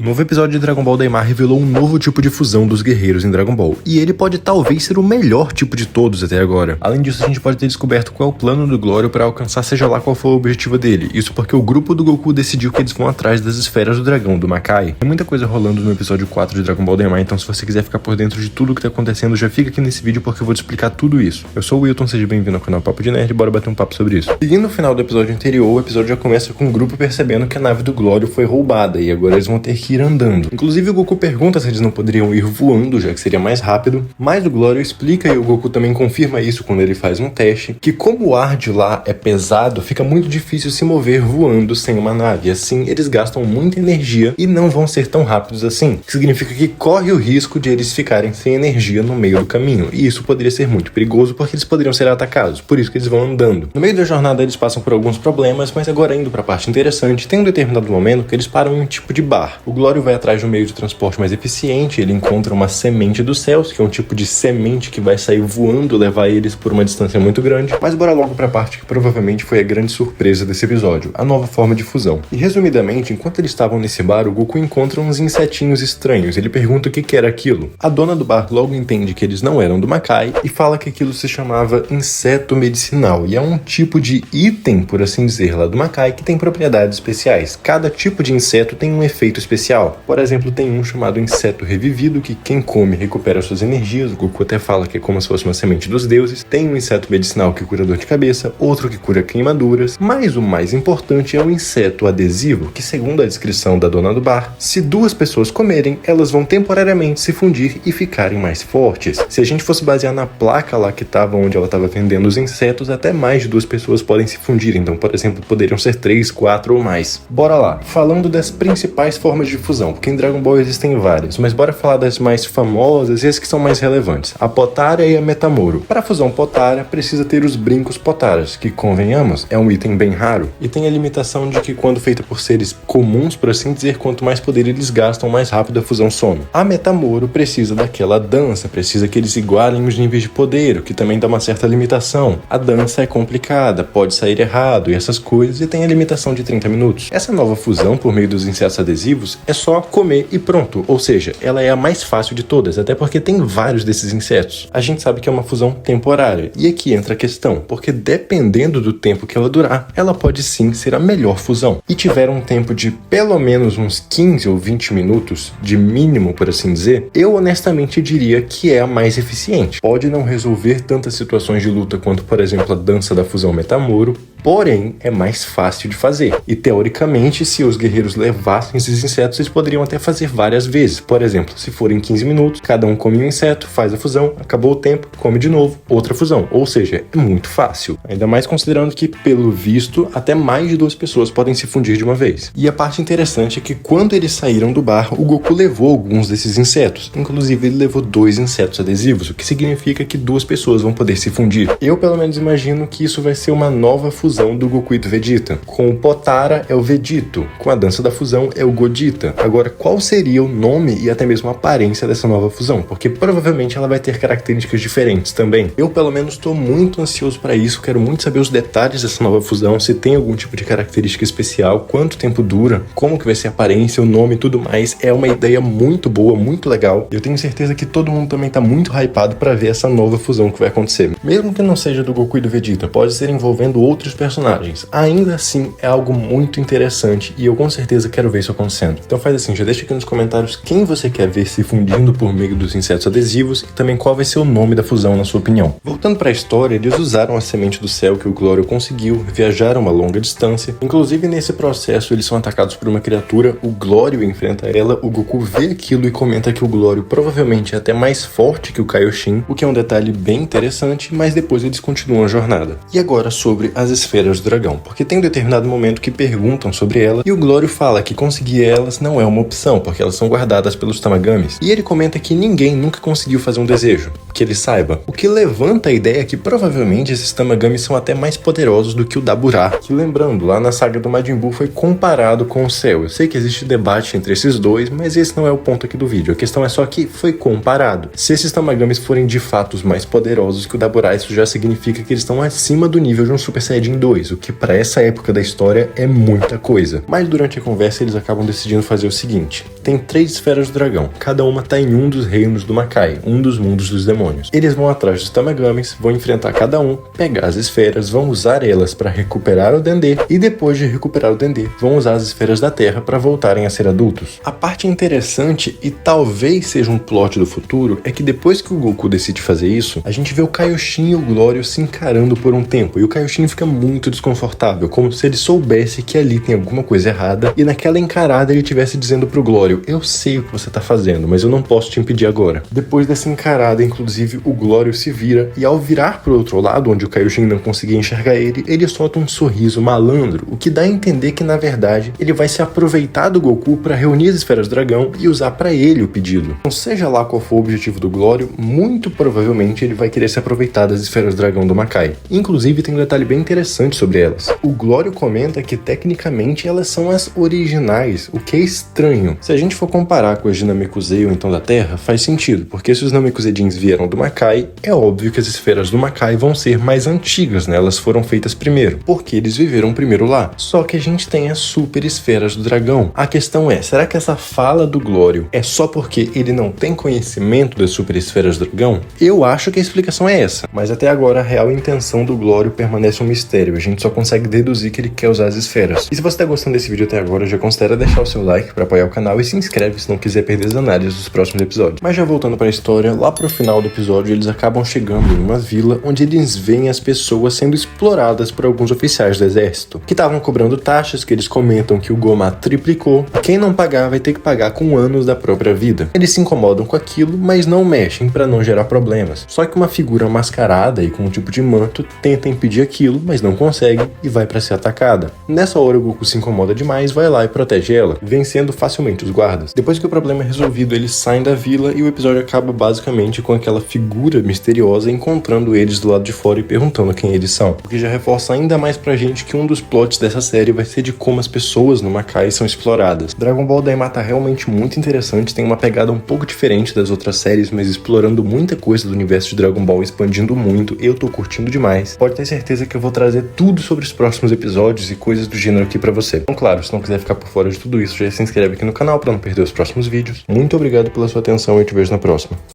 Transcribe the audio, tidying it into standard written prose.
novo episódio de Dragon Ball Daima revelou um novo tipo de fusão dos guerreiros em Dragon Ball, e ele pode talvez ser o melhor tipo de todos até agora. Além disso, a gente pode ter descoberto qual é o plano do Glório para alcançar seja lá qual for o objetivo dele, isso porque o grupo do Goku decidiu que eles vão atrás das esferas do dragão do Makai. Tem muita coisa rolando no episódio 4 de Dragon Ball Daima, então se você quiser ficar por dentro de tudo o que tá acontecendo, já fica aqui nesse vídeo porque eu vou te explicar tudo isso. Eu sou o Wilton, seja bem-vindo ao canal Papo de Nerd, bora bater um papo sobre isso. Seguindo o final do episódio anterior, o episódio já começa com o grupo percebendo que a nave do Glório foi roubada e agora eles vão ter que ir andando. Inclusive o Goku pergunta se eles não poderiam ir voando, já que seria mais rápido, mas o Glório explica e o Goku também confirma isso quando ele faz um teste, que como o ar de lá é pesado, fica muito difícil se mover voando sem uma nave, assim eles gastam muita energia e não vão ser tão rápidos assim, que significa que corre o risco de eles ficarem sem energia no meio do caminho, e isso poderia ser muito perigoso porque eles poderiam ser atacados, por isso que eles vão andando. No meio da jornada eles passam por alguns problemas, mas agora indo pra parte interessante, tem um determinado momento que eles param em um tipo de bar. O Glório vai atrás de um meio de transporte mais eficiente, ele encontra uma semente dos céus, que é um tipo de semente que vai sair voando, levar eles por uma distância muito grande, mas bora logo pra parte que provavelmente foi a grande surpresa desse episódio, a nova forma de fusão. E resumidamente, enquanto eles estavam nesse bar, o Goku encontra uns insetinhos estranhos, ele pergunta o que era aquilo. A dona do bar logo entende que eles não eram do Makai e fala que aquilo se chamava inseto medicinal, e é um tipo de item, por assim dizer, lá do Makai, que tem propriedades especiais. Cada tipo de inseto tem um efeito especial. Por exemplo, tem um chamado inseto revivido, que quem come recupera suas energias, o Goku até fala que é como se fosse uma semente dos deuses. Tem um inseto medicinal que cura dor de cabeça, outro que cura queimaduras, mas o mais importante é o inseto adesivo, que segundo a descrição da dona do bar, se duas pessoas comerem, elas vão temporariamente se fundir e ficarem mais fortes. Se a gente fosse basear na placa lá que estava onde ela estava vendendo os insetos, até mais de duas pessoas podem se fundir, então, por exemplo, poderiam ser 3, 4 ou mais. Bora lá, falando das principais formas de fusão, porque em Dragon Ball existem várias, mas bora falar das mais famosas e as que são mais relevantes, a Potara e a Metamoro. Para a fusão Potara, precisa ter os brincos Potaras, que, convenhamos, é um item bem raro, e tem a limitação de que quando feita por seres comuns, por assim dizer, quanto mais poder eles gastam, mais rápido a fusão some. A Metamoro precisa daquela dança, precisa que eles igualem os níveis de poder, o que também dá uma certa limitação. A dança é complicada, pode sair errado e essas coisas, e tem a limitação de 30 minutos. Essa nova fusão, por meio dos insetos adesivos, é só comer e pronto, ou seja, ela é a mais fácil de todas, até porque tem vários desses insetos. A gente sabe que é uma fusão temporária, e aqui entra a questão, porque dependendo do tempo que ela durar, ela pode sim ser a melhor fusão. E tiver um tempo de pelo menos uns 15 ou 20 minutos, de mínimo por assim dizer, eu honestamente diria que é a mais eficiente. Pode não resolver tantas situações de luta quanto, por exemplo, a dança da fusão Metamoro, porém é mais fácil de fazer. E teoricamente, se os guerreiros levassem esses insetos, eles poderiam até fazer várias vezes. Por exemplo, se forem 15 minutos, cada um come um inseto, faz a fusão, acabou o tempo, come de novo, outra fusão. Ou seja, é muito fácil. Ainda mais considerando que, pelo visto, até mais de duas pessoas podem se fundir de uma vez. E a parte interessante é que quando eles saíram do bar, o Goku levou alguns desses insetos. Inclusive, ele levou 2 insetos adesivos, o que significa que 2 pessoas vão poder se fundir. Eu, pelo menos, imagino que isso vai ser uma nova fusão do Goku e do Vegeta. Com o Potara é o Vegito, com a dança da fusão é o Godita. Agora, qual seria o nome e até mesmo a aparência dessa nova fusão? Porque provavelmente ela vai ter características diferentes também. Eu, pelo menos, estou muito ansioso para isso, quero muito saber os detalhes dessa nova fusão, se tem algum tipo de característica especial, quanto tempo dura, como que vai ser a aparência, o nome e tudo mais. É uma ideia muito boa, muito legal. Eu tenho certeza que todo mundo também tá muito hypado para ver essa nova fusão que vai acontecer. Mesmo que não seja do Goku e do Vegeta, pode ser envolvendo outros personagens. Ainda assim, é algo muito interessante e eu com certeza quero ver isso acontecendo. Então faz assim, já deixa aqui nos comentários quem você quer ver se fundindo por meio dos insetos adesivos e também qual vai ser o nome da fusão na sua opinião. Voltando para a história, eles usaram a semente do céu que o Glório conseguiu, viajaram uma longa distância. Inclusive nesse processo eles são atacados por uma criatura, o Glório enfrenta ela, o Goku vê aquilo e comenta que o Glório provavelmente é até mais forte que o Kaioshin, o que é um detalhe bem interessante, mas depois eles continuam a jornada. E agora sobre as esferas do dragão, porque tem um determinado momento que perguntam sobre ela e o Glório fala que conseguir elas não é uma opção, porque elas são guardadas pelos Tamagamis. E ele comenta que ninguém nunca conseguiu fazer um desejo, que ele saiba. O que levanta a ideia que provavelmente esses Tamagamis são até mais poderosos do que o Daburá, que lembrando, lá na saga do Majin Buu foi comparado com o céu. Eu sei que existe debate entre esses dois, mas esse não é o ponto aqui do vídeo. A questão é só que foi comparado. Se esses Tamagamis forem de fato os mais poderosos que o Daburá, isso já significa que eles estão acima do nível de um Super Saiyajin 2, o que para essa época da história é muita coisa. Mas durante a conversa eles acabam decidindo fazer o seguinte: tem 3 esferas do dragão, cada uma tá em um dos reinos do Makai, um dos mundos dos demônios. Eles vão atrás dos Tamagamis, vão enfrentar cada um, pegar as esferas, vão usar elas para recuperar o Dendê e depois de recuperar o Dendê, vão usar as esferas da Terra para voltarem a ser adultos. A parte interessante, e talvez seja um plot do futuro, é que depois que o Goku decide fazer isso, a gente vê o Kaioshin e o Glório se encarando por um tempo, e o Kaioshin fica muito desconfortável, como se ele soubesse que ali tem alguma coisa errada, e naquela encarada ele estivesse dizendo pro Glório: eu sei o que você tá fazendo, mas eu não posso te impedir agora. Depois dessa encarada, inclusive, o Glório se vira, e ao virar pro outro lado, onde o Kaioshin não conseguia enxergar ele solta um sorriso malandro, o que dá a entender que, na verdade, ele vai se aproveitar do Goku para reunir as esferas do dragão e usar para ele o pedido. Então, seja lá qual for o objetivo do Glório, muito provavelmente ele vai querer se aproveitar das esferas do dragão do Makai. Inclusive, tem um detalhe bem interessante sobre elas. O Glório comenta que, tecnicamente, elas são as originais, o que é estranho. Se a gente for comparar com as de Namekusei ou então da Terra, faz sentido, porque se os Namekuseidins vieram do Makai, é óbvio que as esferas do Makai vão ser mais antigas, né? Elas foram feitas primeiro, porque eles viveram primeiro lá. Só que a gente tem as super esferas do dragão. A questão é, será que essa fala do Glório é só porque ele não tem conhecimento das super esferas do dragão? Eu acho que a explicação é essa, mas até agora a real intenção do Glório permanece um mistério. A gente só consegue deduzir que ele quer usar as esferas. E se você tá gostando desse vídeo até agora, já considera deixar o seu like para apoiar o canal e se inscreve se não quiser perder as análises dos próximos episódios. Mas já voltando para a história, lá pro final do episódio eles acabam chegando em uma vila onde eles veem as pessoas sendo exploradas por alguns oficiais do exército, que estavam cobrando taxas que eles comentam que o Goma triplicou. Quem não pagar vai ter que pagar com anos da própria vida. Eles se incomodam com aquilo, mas não mexem para não gerar problemas. Só que uma figura mascarada e com um tipo de manto tenta impedir aquilo, mas não consegue e vai para ser atacada. Nessa hora o Goku se incomoda demais, vai lá e protege ela, vencendo facilmente os guardas. Depois que o problema é resolvido, eles saem da vila e o episódio acaba basicamente com aquela figura misteriosa encontrando eles do lado de fora e perguntando quem eles são, o que já reforça ainda mais pra gente que um dos plots dessa série vai ser de como as pessoas no Makai são exploradas. Dragon Ball Daima tá realmente muito interessante, tem uma pegada um pouco diferente das outras séries, mas explorando muita coisa do universo de Dragon Ball, expandindo muito, eu tô curtindo demais. Pode ter certeza que eu vou trazer tudo sobre os próximos episódios e coisas do gênero aqui pra você. Então claro, se não quiser ficar por fora de tudo isso, já se inscreve aqui no canal pra não perder os próximos vídeos. Muito obrigado pela sua atenção e eu te vejo na próxima.